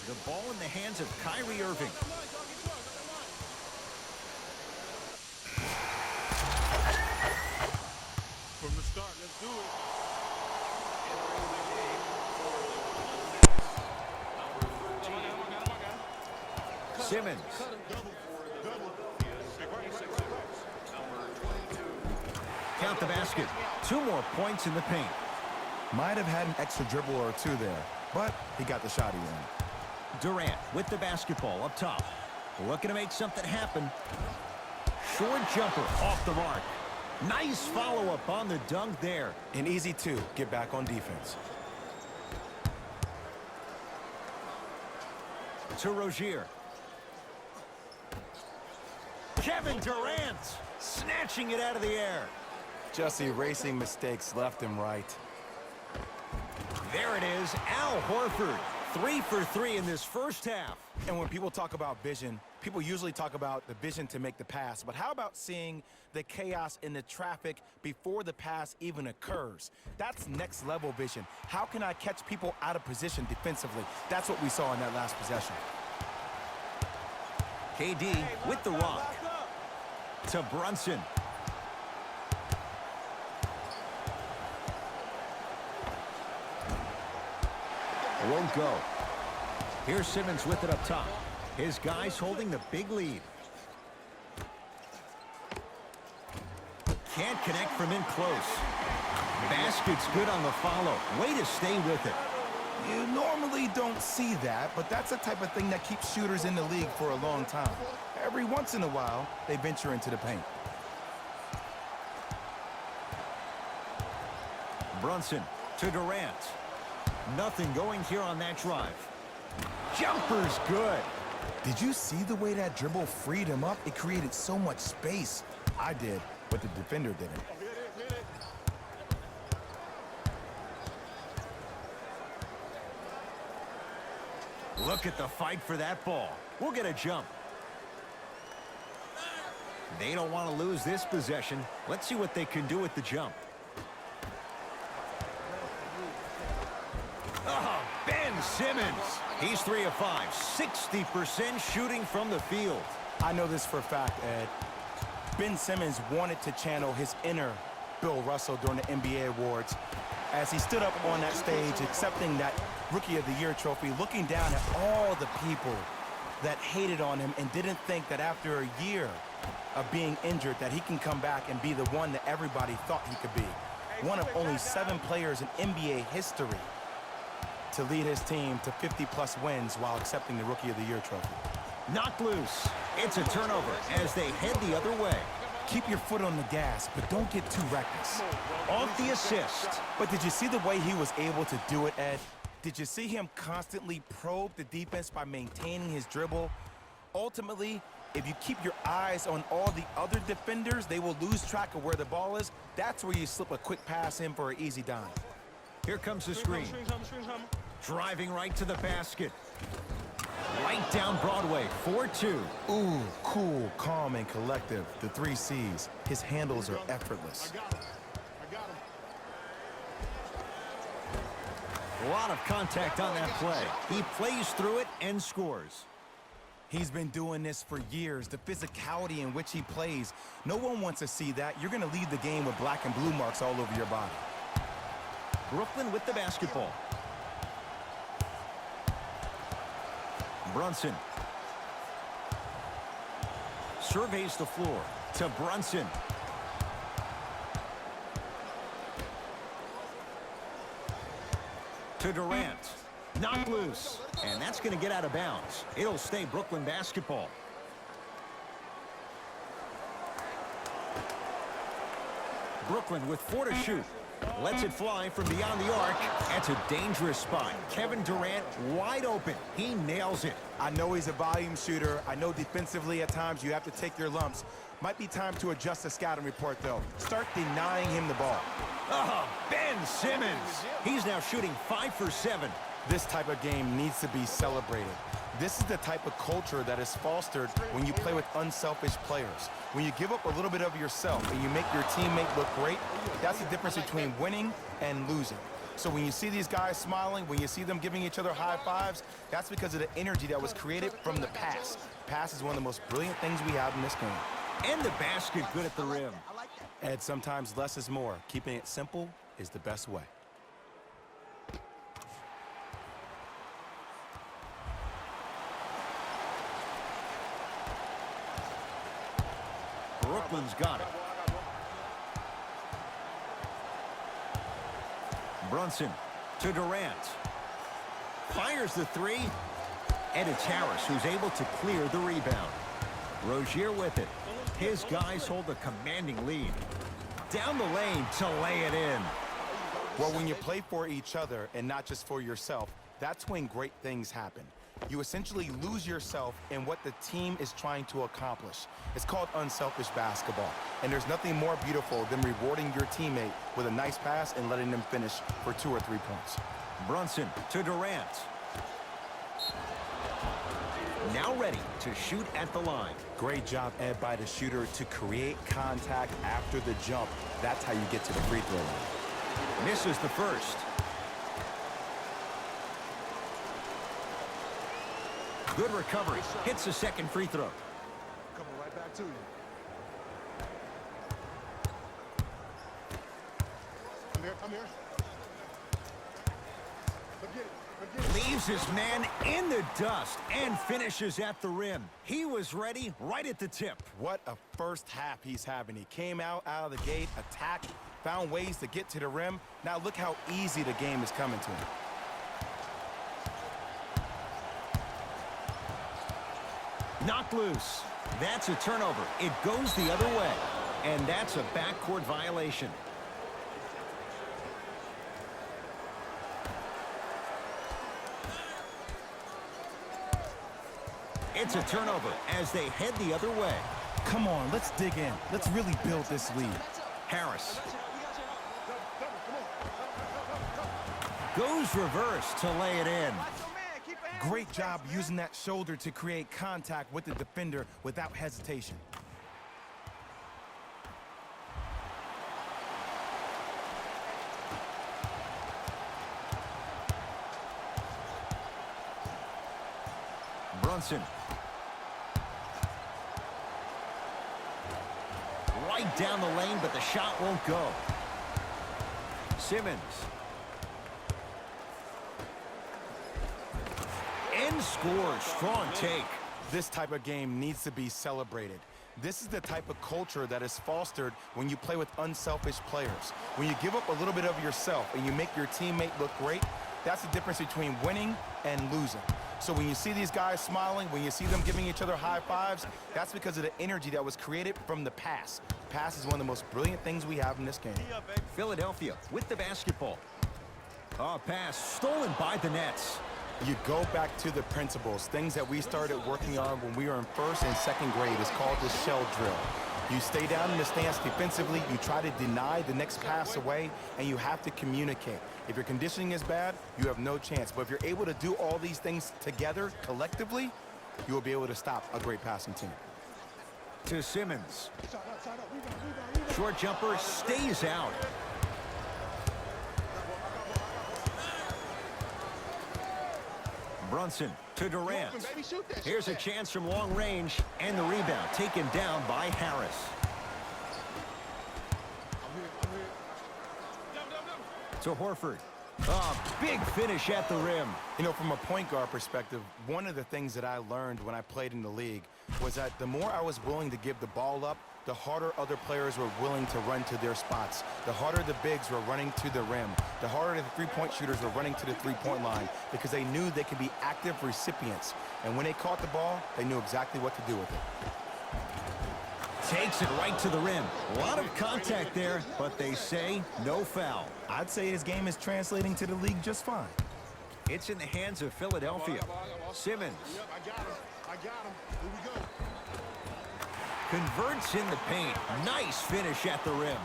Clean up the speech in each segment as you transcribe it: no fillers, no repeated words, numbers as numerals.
The ball in the hands of Kyrie Irving. From the start, let's do it. Simmons. Count the basket. 2 more points in the paint. Might have had an extra dribble or two there, but he got the shot he wanted. Durant with the basketball up top. Looking to make something happen. Short jumper off the mark. Nice follow-up on the dunk there. An easy 2. Get back on defense. To Rozier. Kevin Durant snatching it out of the air. Just erasing mistakes left and right. There it is, Al Horford. 3 for 3 in this first half. And when people talk about vision, people usually talk about the vision to make the pass. But how about seeing the chaos in the traffic before the pass even occurs? That's next level vision. How can I catch people out of position defensively? That's what we saw in that last possession. KD with the rock. To Brunson. Won't go. Here's Simmons with it up top. His guys holding the big lead. Can't connect from in close. Basket's good on the follow. Way to stay with it. You normally don't see that, but that's the type of thing that keeps shooters in the league for a long time. Every once in a while, they venture into the paint. Brunson to Durant. Nothing going here on that drive. Jumper's good. Did you see the way that dribble freed him up? It created so much space. I did, but the defender didn't. Look at the fight for that ball. We'll get a jump. They don't want to lose this possession. Let's see what they can do with the jump. Oh, Ben Simmons. He's 3 of 5, 60% shooting from the field. I know this for a fact, Ed. Ben Simmons wanted to channel his inner Bill Russell during the NBA awards as he stood up on that stage accepting that Rookie of the Year trophy, looking down at all the people that hated on him and didn't think that after a year of being injured that he can come back and be the one that everybody thought he could be. One of only 7 players in NBA history to lead his team to 50-plus wins while accepting the Rookie of the Year trophy. Knocked loose. It's a turnover as they head the other way. Keep your foot on the gas, but don't get too reckless. Off the assist. But did you see the way he was able to do it, Ed? Did you see him constantly probe the defense by maintaining his dribble? Ultimately, if you keep your eyes on all the other defenders, they will lose track of where the ball is. That's where you slip a quick pass in for an easy dime. Here comes the screen. Driving right to the basket. Right down Broadway, 4-2. Ooh, cool, calm, and collective. The 3 C's. His handles are effortless. A lot of contact on that play. He plays through it and scores. He's been doing this for years. The physicality in which he plays. No one wants to see that. You're going to lead the game with black and blue marks all over your body. Brooklyn with the basketball. Brunson. Surveys the floor to Brunson. To Durant. Knocked loose. And that's going to get out of bounds. It'll stay Brooklyn basketball. Brooklyn with 4 to shoot. Lets it fly from beyond the arc. That's a dangerous spot. Kevin Durant wide open. He nails it. I know he's a volume shooter. I know defensively at times you have to take your lumps. Might be time to adjust the scouting report, though. Start denying him the ball. Oh, Ben Simmons. He's now shooting 5 for 7. This type of game needs to be celebrated. This is the type of culture that is fostered when you play with unselfish players. When you give up a little bit of yourself and you make your teammate look great, that's the difference between winning and losing. So when you see these guys smiling, when you see them giving each other high fives, that's because of the energy that was created from the pass. Pass is one of the most brilliant things we have in this game. And the basket good at the rim. And sometimes less is more. Keeping it simple is the best way. Brooklyn's got it. Brunson to Durant. Fires the three. And it's Harris who's able to clear the rebound. Rozier with it. His guys hold a commanding lead. Down the lane to lay it in. Well, when you play for each other and not just for yourself, that's when great things happen. You essentially lose yourself in what the team is trying to accomplish. It's called unselfish basketball. And there's nothing more beautiful than rewarding your teammate with a nice pass and letting them finish for 2 or 3 points. Brunson to Durant. Now ready to shoot at the line. Great job, Ed, by the shooter to create contact after the jump. That's how you get to the free throw line. Misses the first. Good recovery. Hits the second free throw. Coming right back to you. Come here. Leaves his man in the dust and finishes at the rim. He was ready right at the tip. What a first half he's having. He came out of the gate, attacked, found ways to get to the rim. Now look how easy the game is coming to him. Knocked loose. That's a turnover. It goes the other way. And that's a backcourt violation. It's a turnover as they head the other way. Come on, let's dig in. Let's really build this lead. Harris. Goes reverse to lay it in. Great job using that shoulder to create contact with the defender without hesitation. Brunson. Right down the lane, but the shot won't go. Simmons. And scores. Strong take. This type of game needs to be celebrated. This is the type of culture that is fostered when you play with unselfish players. When you give up a little bit of yourself and you make your teammate look great, that's the difference between winning and losing. So when you see these guys smiling, when you see them giving each other high fives, that's because of the energy that was created from the pass. Pass is one of the most brilliant things we have in this game. Philadelphia with the basketball. Oh, pass stolen by the Nets. You go back to the principles, things that we started working on when we were in first and second grade. It's called the shell drill. You stay down in the stance defensively, you try to deny the next pass away, and you have to communicate. If your conditioning is bad, you have no chance. But if you're able to do all these things together, collectively, you will be able to stop a great passing team. To Simmons. Short jumper stays out. Brunson to Durant. Here's a chance from long range, and the rebound taken down by Harris. To Horford. Big finish at the rim. You know, from a point guard perspective, one of the things that I learned when I played in the league was that the more I was willing to give the ball up, the harder other players were willing to run to their spots. The harder the bigs were running to the rim. The harder the three-point shooters were running to the three-point line because they knew they could be active recipients. And when they caught the ball, they knew exactly what to do with it. Takes it right to the rim. A lot of contact there, but they say no foul. I'd say his game is translating to the league just fine. It's in the hands of Philadelphia. Simmons. Yep, I got him. Here we go. Converts in the paint. Nice finish at the rim.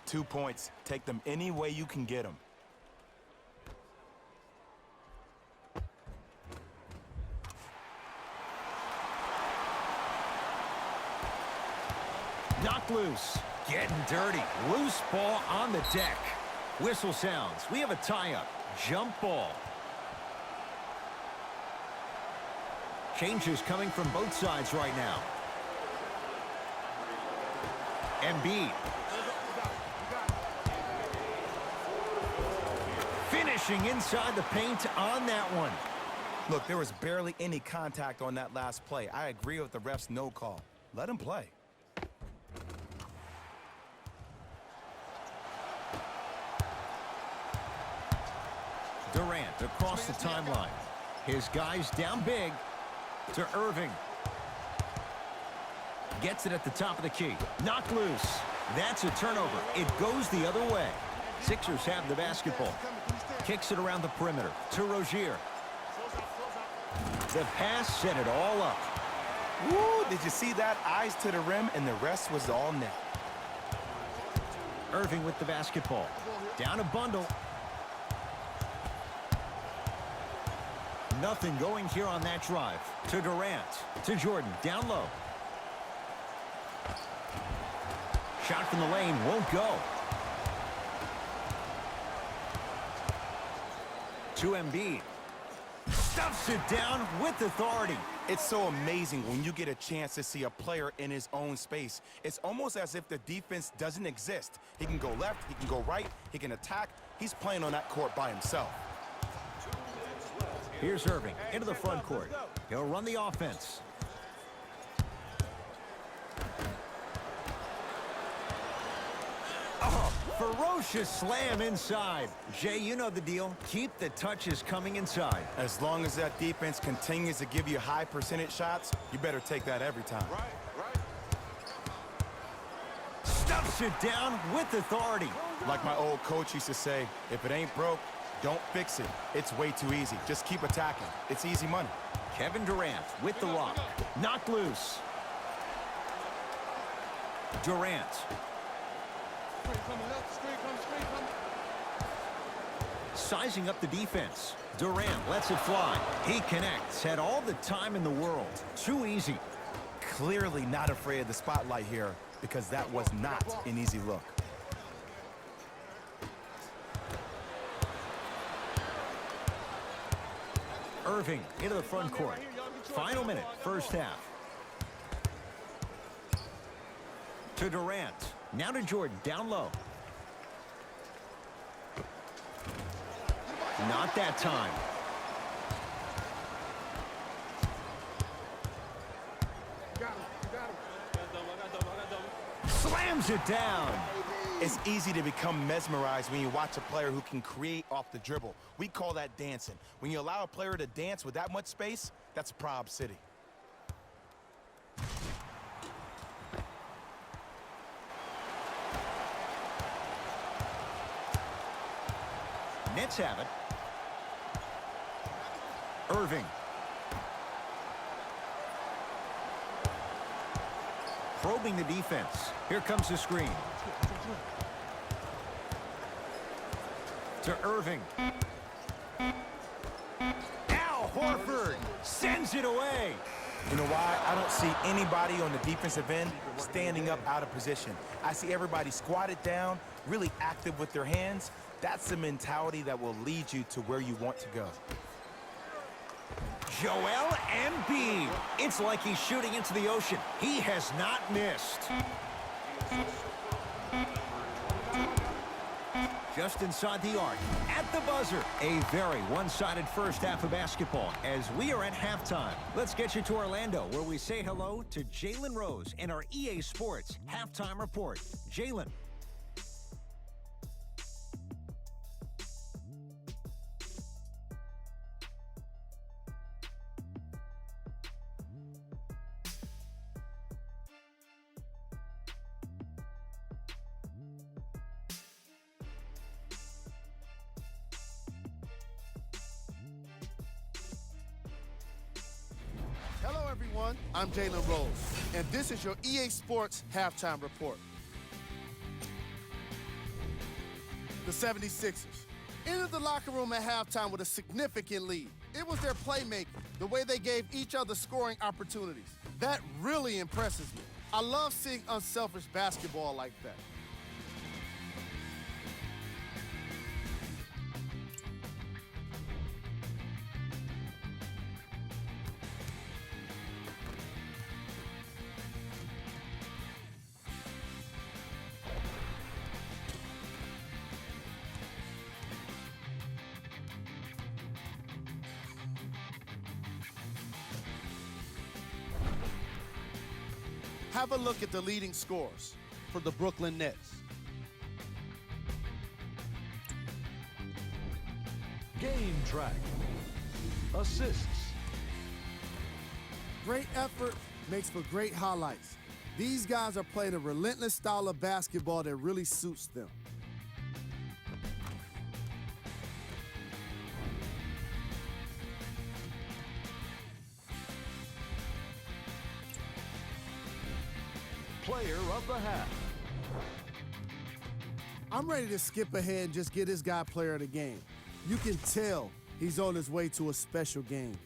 2 points. Take them any way you can get them. Knocked loose. Getting dirty. Loose ball on the deck. Whistle sounds. We have a tie-up. Jump ball. Changes coming from both sides right now. Embiid. Finishing inside the paint on that one. Look, there was barely any contact on that last play. I agree with the ref's no call. Let him play. Durant across the timeline. His guys down big to Irving. Gets it at the top of the key. Knocked loose. That's a turnover. It goes the other way. Sixers have the basketball. Kicks it around the perimeter to Rozier. The pass set it all up. Woo, did you see that? Eyes to the rim, and the rest was all net. Irving with the basketball. Down a bundle. Nothing going here on that drive. To Durant. To Jordan. Down low. Shot from the lane won't go. To Embiid. Stuffs it down with authority. It's so amazing when you get a chance to see a player in his own space. It's almost as if the defense doesn't exist. He can go left, he can go right, he can attack. He's playing on that court by himself. Here's Irving into the front court. He'll run the offense. Oh, ferocious slam inside. Jay, you know the deal. Keep the touches coming inside. As long as that defense continues to give you high percentage shots, you better take that every time. Right. Stuffs it down with authority. Like my old coach used to say, if it ain't broke, don't fix it. It's way too easy. Just keep attacking. It's easy money. Kevin Durant with the rock. Knocked loose. Durant. Sizing up the defense. Durant lets it fly. He connects. Had all the time in the world. Too easy. Clearly not afraid of the spotlight here because that was not an easy look. Irving into the front court. Final minute, first half. To Durant. Now to Jordan, down low. Not that time. Slams it down. It's easy to become mesmerized when you watch a player who can create off the dribble. We call that dancing. When you allow a player to dance with that much space, that's Prob City. Nets have it. Irving. Probing the defense. Here comes the screen. To Irving. Al Horford sends it away. You know why? I don't see anybody on the defensive end standing up out of position. I see everybody squatted down, really active with their hands. That's the mentality that will lead you to where you want to go. Joel Embiid. It's like he's shooting into the ocean. He has not missed. Just inside the arc, at the buzzer. A very one-sided first half of basketball as we are at halftime. Let's get you to Orlando, where we say hello to Jalen Rose in our EA Sports Halftime Report. Jalen. Hello, everyone. I'm Jalen Rose, and this is your EA Sports Halftime Report. The 76ers entered the locker room at halftime with a significant lead. It was their playmaking, the way they gave each other scoring opportunities. That really impresses me. I love seeing unselfish basketball like that. Have a look at the leading scores for the Brooklyn Nets. Game track. Assists. Great effort makes for great highlights. These guys are playing a relentless style of basketball that really suits them. Player of the half. I'm ready to skip ahead and just get this guy player of the game. You can tell he's on his way to a special game.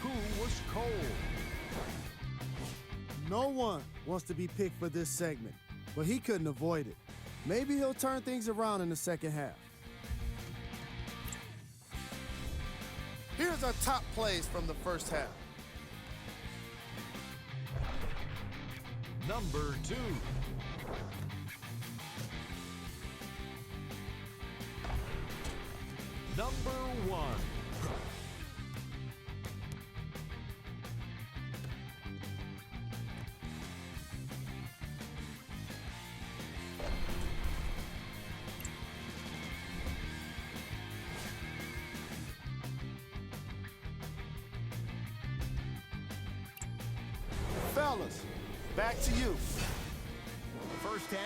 Who was cold? No one wants to be picked for this segment, but he couldn't avoid it. Maybe he'll turn things around in the second half. Here's our top plays from the first half. Number 2. Number 1. Fellas, back to you. First half.